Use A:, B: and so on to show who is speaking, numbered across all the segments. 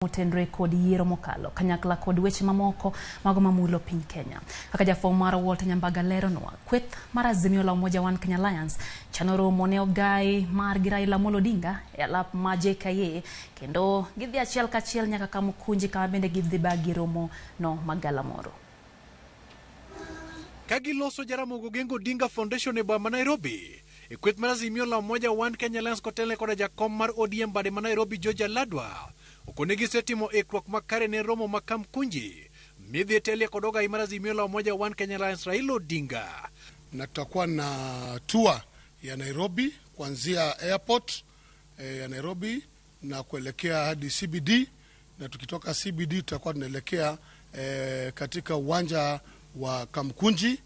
A: Motendre kod yiero mokalo kanyakla kod weche mamoko mago mamulo piny Kenya. Kaka jafwambo mar Walter Nyambaga leronwa, kweth mar Azimio la Umoja One Kenya Alliance chano romo ne ogai mar gi Raila Amolo Odinga e alap ma JKA kendo gidhi achiel kachiel nyaka Kamukunji kama bende gidhi bagi romo no magalamoro.
B: Kagiloso Jaramogi Gengo Odinga Foundation e boma Nairobi. Kweth mar Azimio la Umoja One Kenya Alliance kotele koda jakom mar ODM bade ma Nairobi George Ladwa. Okonegi setimo ekruok makare ne romo ma Kamukunji. Midhi tele kodoga imara Azimio la Umoja One Kenya Alliance Raila Odinga.
C: Na tutakuwa na tour ya Nairobi kuanzia airport ya Nairobi na kuelekea hadi CBD, na tukitoka CBD tutakuwa tunaelekea katika uwanja wa Kamukunji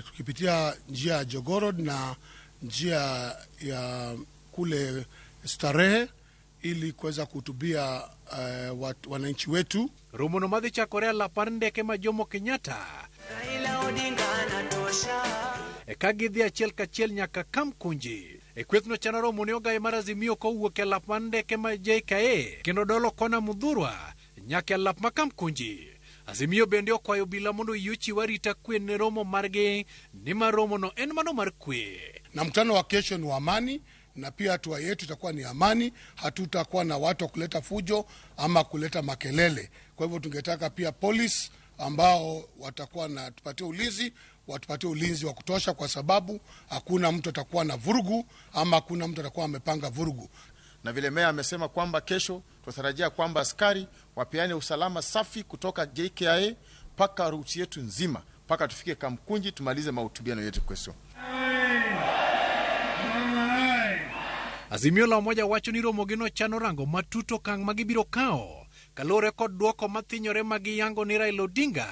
C: tukipitia njia ya Jogoo na njia ya kule Starehe ili kuweza kuhutubia wananchi wetu.
B: Romo no madhi cha Korea la parndeke ma Jomo Kenyatta. Raila Odinga anatosha. Kagidhi achiel kachiel nyaka Kamukunji. Kweth no chano romo ne ogai mar Azimio kowuok e lap mandeke ma JKA kendo dolo kona Mudhurwa nyaka e lap ma Kamukunji. Azimio bende okwayo bila mondo yuchi warita kwe ne romo margi ni maromo no en mano mar kwe.
C: Na mkutano wa kesho ni wa amani na pia hatua yetu itakuwa ni amani, hatutakuwa na watu kuleta fujo ama kuleta makelele. Kwa hivyo tungetaka pia polisi ambao watakuwa na tupatie ulinzi, watupatie ulinzi wa kutosha kwa sababu hakuna mtu atakuwa na vurugu ama hakuna mtu atakuwa amepanga vurugu.
D: Na vile meya amesema kwamba kesho tunatarajia kwamba askari wapeane usalama safi kutoka JKA paka ruti yetu nzima paka tufike Kamukunji tumalize mahutubiano yetu kesho.
B: Azimio la Umoja wacho ni romo gino chano rango matuto kang magibiro kao kalore kod duoko mathinyore magiyango ni Raila Odinga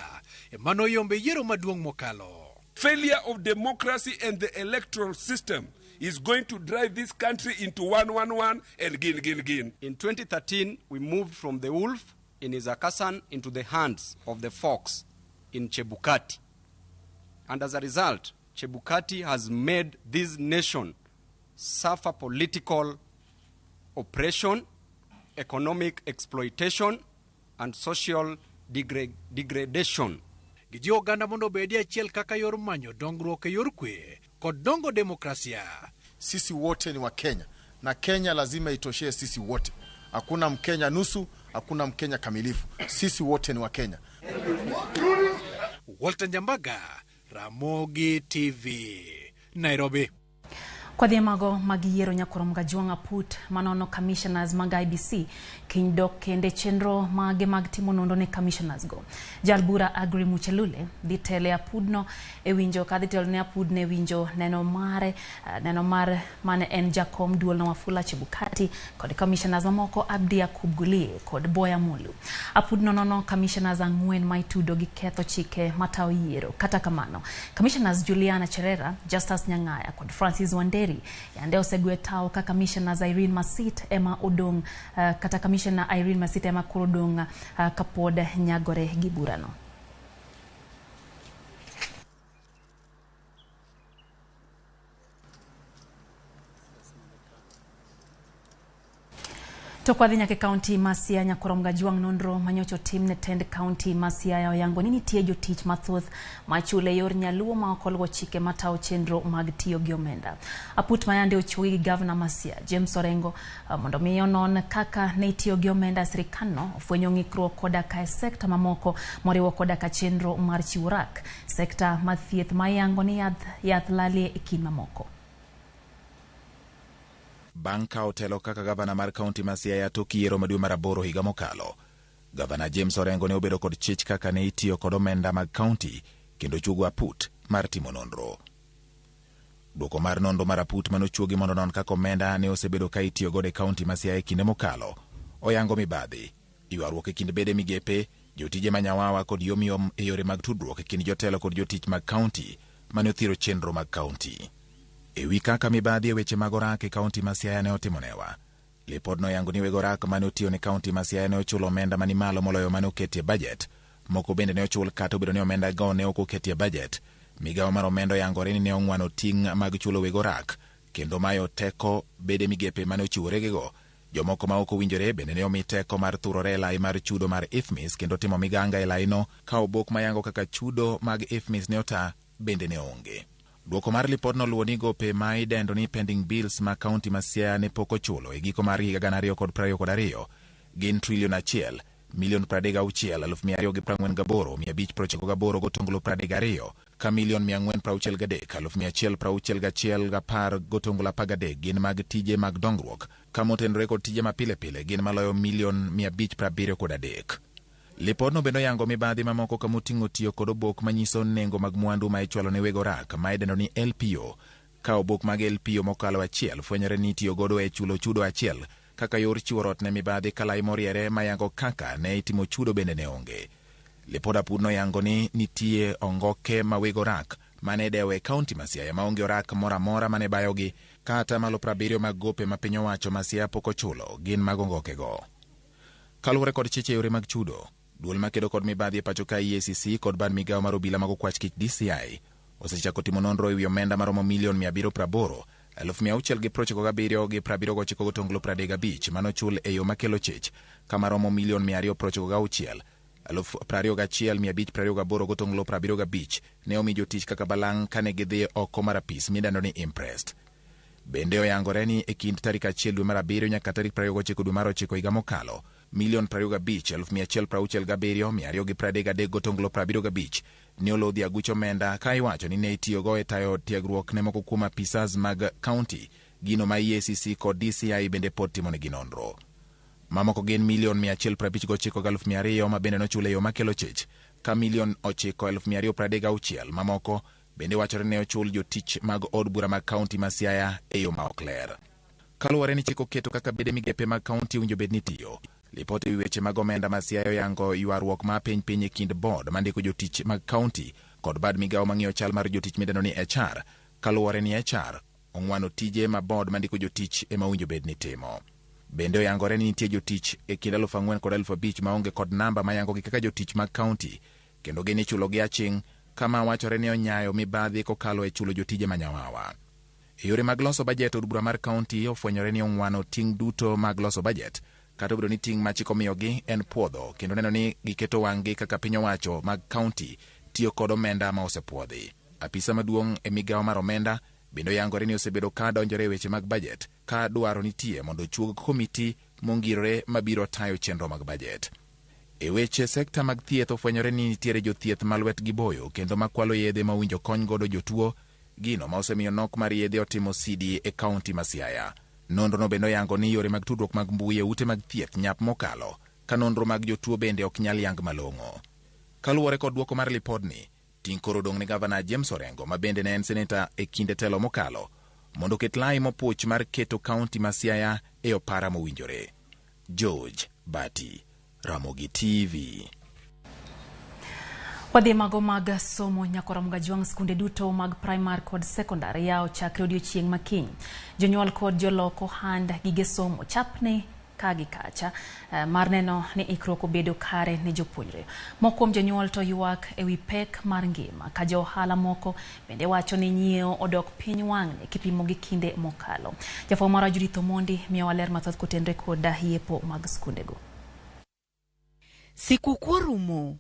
B: mano yombe yiero maduong' mokalo.
E: Failure of democracy and the electoral system is going to drive this country into 1-1-1 and gin.
F: In 2013, we moved from the wolf in Izakasan into the hands of the fox in Chebukati. And as a result, Chebukati has made this nation suffer political oppression, economic exploitation, and social degradation.
B: Gijio ganda mondo bedi achiel kaka yor manyo dongruok e yor kwe kod dongo demokrasia.
D: Sisi wote ni wa Kenya na Kenya lazima itoshee sisi wote. Hakuna Mkenya nusu, hakuna Mkenya kamilifu. Sisi wote ni wa Kenya.
B: Walter Nyambaga, Ramogi TV, Nairobi.
A: Kwa dhiamago magiyiero nyakorom gajuang aput manono commissioners mag IBC kindok kende chenro mage mag timo nondo ne commissioners go. Jalbura Agri Muchelule ditele apudno e winjo kadhitel ne apudne e winjo neno mar mane en jakom duol na Wafula Chebukati kod commissioners mamoko Abdi Yakub Gulie kod Boya Mulu. Apudno nono commissioners ang'wen maitudo gi ketho chike matao yiero. Kata kamano, commissioners Juliana Cherera, Justus Nyang'aya kod Francis Wanderi yande osegwe tao ka commissioners Irene Masit ema odong kata commissioner Irene Masit ema kurodong kapod nyagore giburano. Tokwa dhinya ke county Masia nyakorom gajuang nondro manyocho team ne tend county Masia ya yango nini tie jotich mathoth machule yor nyaluo ma okolgo chike matao chenro mag tiyo gi omenda. Aput mayande ochugi gi governor Masia James Orengo mondo miyo non kaka ne tiyo gi omenda sirikano ofwenyo ng'ikruok koda ka sekta mamoko moriwo koda ka chenro mar chiurak sekta mathieth mayango ni yath lalie e kin mamoko.
G: Banka otelo kaka gavana mar kaunti Masia ya toki yiero maduong' mar 8 higa mokalo. Gavana James Orengo ne obedo kod chich kaka ne itiyo kod omenda mag kaunti kendo chugo aput mar timo nonro. Duoko mar nonro mar aput manochuogi mondo non kaka omenda ne osebedo ka itiyo gode kaunti Masia e kinde mokalo oyango mibadhi, ywaruok e kind bede migepe, jotije manyawawa kod yomyom e yore mag tudruok e kind jotelo kod jotich mag kaunti mane othiro chenro mag kaunti. Ewi kaka mibadhi e weche mag orak e kaunti Masia ne otimonewa. Lipodno yango ni weg orak mane otiyo ne kaunti Masia ne ochulo omenda mani malo moloyo mane oketie budget. Moko bende ne ochul kata obedo ne omenda go ne ok oketie budget. Migawo mar omenda yangore ni ne ong'wano ting' mag chulo weg orak kendo mayo teko bede migepe mane ochiworegego Jomoko ma ok owinjore bende ne omi teko mar thurore e lai mar chudo mar IFMIS kendo timo miganga e laino ka obok mayango kaka chudo mag IFMIS ne ota bende ne onge. Duoko mar lipodno luwo ni gope ma idendo ni pending bills ma kaunti ma Siaya ne pok ochulo e giko mar higa 2022 gin $1,000,000, $1,248,598 gotonglo 32 ka $463,161 gotonglo 13 gin mag tije mag dongruok ka motenore kod tije mapile pile gin maloyo $573,000,000. Lipodno bendo yango mibadhi mamoko ka moting'o tiyo kod obok manyiso nengo mag mwandu ma ichwalo ne wego rak ma idendo ni LPO ka obok mag LPO mokalo achiel fwenyore ni tiyo godo e chulo chudo achiel kaka yor chiwo rot ne mibadhi kalai moriere mayango kaka ne itimo chudo bende ne onge. Lipod apudno yango ni nitie ongoke ma wego rak mane dewe kaunti ma Siaya maonge orak mora mora mane bayogi kata malo 70 mag gope ma piny owacho ma Siaya pok ochulo gin mag ongoke go. Kaluwore kod chiche yore mag chudo, duol makedo kod mibadhi e pacho ka EACC kod bad migawo mar obila mag okwach kich DCI osechako timo nonro e wi omenda maromo $780,000, 697,079 gotonglo 35 manochul e yo makelo chich ka maromo $296,000, 21,528 gotonglo 75 ne omi jotich kaka balang' kane gidhi oko mar apis midendo ni impressed. Bende oyangore ni e kind tarik 1 dwe mar 7 nyaka tarik 29 dwe mar 9 higa mokalo, $25,167,233 gotonglo 75 ne olodhi aguch omenda ka iwacho ni ne itiyogo e tayo tiegruok ne moko kuom apisas mag kaunti, gino ma EACC kod DCI bende pod timonegi nonro. Mamoko gin $159,200 ma bende nochule yo makelo chich ka $9,236 mamoko bende wachore ne ochul jotich mag od bura mag kaunti ma Siaya e yo ma ok ler. Kaluwore ni chik oketo kaka bede migepe mag kaunti winjo bed ni tiyo, lipot ewi weche mag omenda ma Siaya yango ywaruok ma piny e kind board mandiko jotich mag kaunti kod bad migawo mang'iyo chal mar jotich midendo ni HR. Kaluwore ni HR ong'wano tije ma board mandiko jotich ema winjo bed ni timo. Bende oyangore ni nitie jotich e kind 4,000 kod 5,000 maonge kod namba mayango gi kaka jotich mag kaunti kendo gin ichulo gi aching' kama wachore ni onyayo mibadhi kokalo e chulo jotije manyawawa. E yore mag loso bajet, od bura mar kaunti ofwenyore ni ong'wano ting' duto mag loso bajet kata obedo ni ting' ma chik omiyogi en puodho kendo neno ni giketo wang'gi kaka piny owacho mag kaunti tiyo kod omenda ma osepwodhi. Apisa maduong' e migawo mar omenda bendo yangore ni osebedo ka donjore e weche mag bajet ka dwaro nitie mondo chuog komiti mongirore mabiro tayo chenro mag bajet. E weche sekta mag thieth ofwenyore ni nitiere jothieth ma lwetgi boyo kendo makwalo yedhe ma winjo kony godo jotuo, gino ma osemiyo nok mar yedhe otimo sidi e kaunti ma Siaya. Nonro no bendo yango ni yore mag tudruok mag mbui e ute mag thieth nyap mokalo ka nonro mag jotuo bende ok nyal yang malong'o. Kaluwore kod duoko mar lipodni, ting' koro dong' ni gavana James Orengo ma bende ne en seneta e kinde telo mokalo mondo ket lai mopuch mar keto kaunti ma Siaya e opara mowinjore. George Bati, Ramogi TV.
A: Wadhi mago mag somo nyakora mgajwang' skunde duto mag primary kod secondary yao chakre odiochieng' makiny. Jonyuol kod joloko hand gige somo chapne kagi kacha mar neno ni ikruok obedo kare ne jopuonjre. Moko kuom jonyuol to ywak ewi pek mar ngima ka jo ohala moko bende wacho ni nyiewo odok piny wang'ne kipimo gi kinde mokalo. Jafwambo mar Judith Omondi miyo ler mathoth kotenre kod yiepo mag skundego.
H: Sikukuu rumo